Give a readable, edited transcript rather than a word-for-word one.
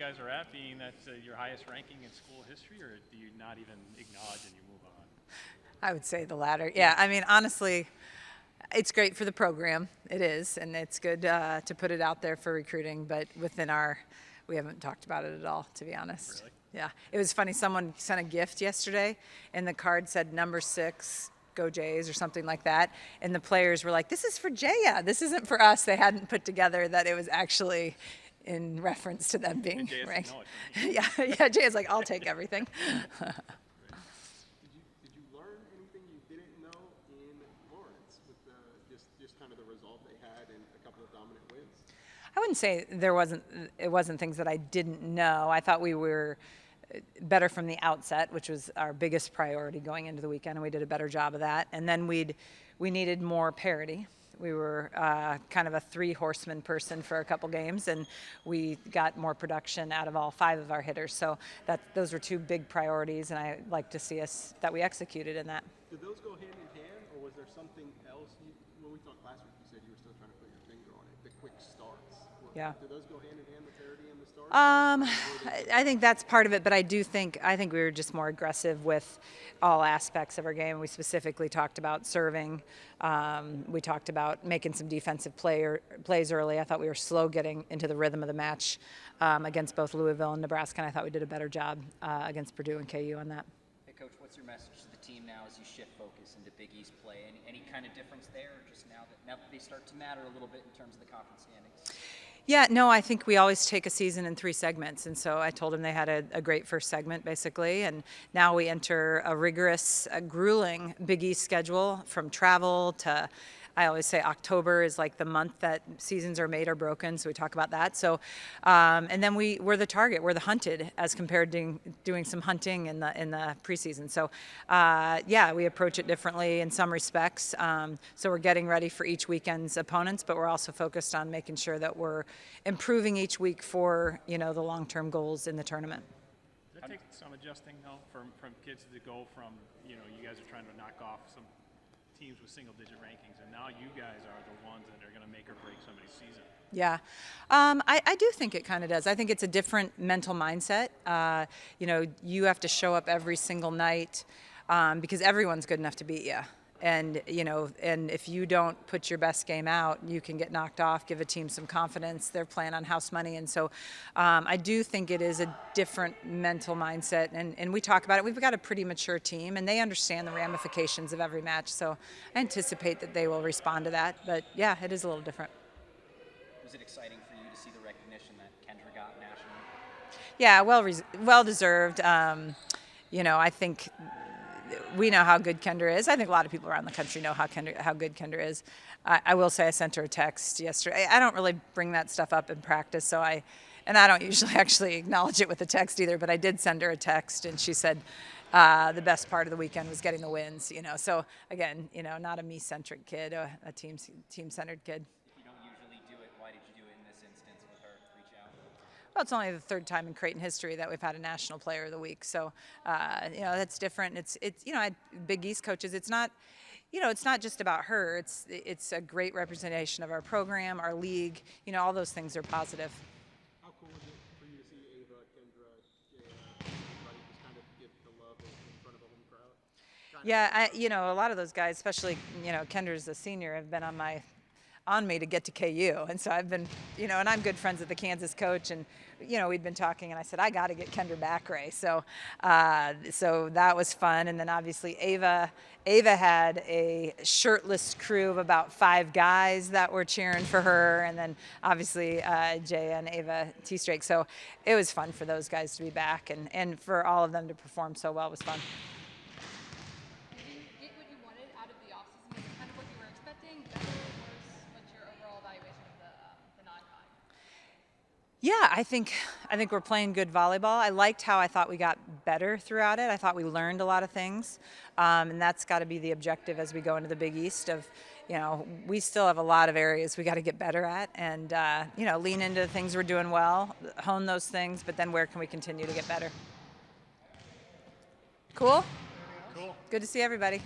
You guys are at, being that's your highest ranking in school history, or do you not even acknowledge and you move on? I would say the latter. Yeah, I mean, honestly, it's great for the program. It is, and it's good to put it out there for recruiting. But we haven't talked about it at all, to be honest. Really? Yeah, it was funny. Someone sent a gift yesterday, and the card said number 6. Go Jays or something like that, and the players were like, "This is for Jaya. This isn't for us." They hadn't put together that it was actually in reference to them being ranked. Yeah. Jaya's like, "I'll take everything." Did you learn anything you didn't know in Lawrence with just kind of the result they had and a couple of dominant wins? I wouldn't say it wasn't things that I didn't know. I thought we were better from the outset, which was our biggest priority going into the weekend, and we did a better job of that. And then we needed more parity. We were kind of a 3-horseman person for a couple games, and we got more production out of all 5 of our hitters. So those were 2 big priorities, and I like to see that we executed in that. Did those go hand in hand, or was there something else? When we talked last week, you said you were still trying to put your finger on it, the quick starts. Yeah. Did those go hand in hand, the parity and the starts? I think that's part of it, but I think we were just more aggressive with all aspects of our game. We specifically talked about serving. We talked about making some defensive plays early. I thought we were slow getting into the rhythm of the match against both Louisville and Nebraska, and I thought we did a better job against Purdue and KU on that. Hey, Coach, what's your message to the team now as you shift focus into Big East play? Any kind of difference there, or just now that they start to matter a little bit in terms of the conference standings? Yeah, no, I think we always take a season in 3 segments, and so I told them they had a great first segment, basically, and now we enter a rigorous, grueling Big East schedule from travel to, I always say October is like the month that seasons are made or broken, so we talk about that. So, and then we're the target, we're the hunted, as compared to doing some hunting in the preseason. So, yeah, we approach it differently in some respects. So we're getting ready for each weekend's opponents, but we're also focused on making sure that we're improving each week for the long-term goals in the tournament. Does that take some adjusting, though, from kids to go from you guys are trying to knock off some teams with single-digit rankings, and now you guys are the ones that are going to make or break somebody's season? Yeah, I do think it kind of does. I think it's a different mental mindset. You have to show up every single night because everyone's good enough to beat you. And if you don't put your best game out, you can get knocked off, give a team some confidence. They're playing on house money. And so I do think it is a different mental mindset. And we talk about it. We've got a pretty mature team, and they understand the ramifications of every match. So I anticipate that they will respond to that. But, yeah, it is a little different. Was it exciting for you to see the recognition that Kendra got nationally? Yeah, well deserved. I think we know how good Kendra is. I think a lot of people around the country know how good Kendra is. I will say I sent her a text yesterday. I don't really bring that stuff up in practice, so I don't usually actually acknowledge it with a text either, but I did send her a text, and she said the best part of the weekend was getting the wins. So again, not a me-centric kid, a team-centered kid. If you don't usually do it, why did you do it in this instance with her? Reach out. Well, it's only the 3rd time in Creighton history that we've had a National Player of the Week, so that's different. It's Big East coaches. It's not just about her. It's a great representation of our program, our league. All those things are positive. How cool was it for you to see Ava, Kendra, Jaya, everybody just kind of give the love in front of a home crowd? Yeah, a lot of those guys, especially Kendra's a senior, have been on me to get to KU, and so I've been, and I'm good friends with the Kansas coach, and we'd been talking, and I said I got to get Kendra back, Ray. So that was fun, and then obviously Ava had a shirtless crew of about 5 guys that were cheering for her, and then obviously Jaya and Ava T-Strake. So it was fun for those guys to be back, and for all of them to perform so well was fun. Did you get what you wanted out of the offseason? Is it kind of what you were expecting? Better, worse? What's your overall evaluation of the non-con? Yeah, I think we're playing good volleyball. I liked how I thought we got better throughout it. I thought we learned a lot of things, and that's got to be the objective as we go into the Big East. We still have a lot of areas we got to get better at, and lean into the things we're doing well, hone those things, but then where can we continue to get better? Cool. Cool. Good to see everybody.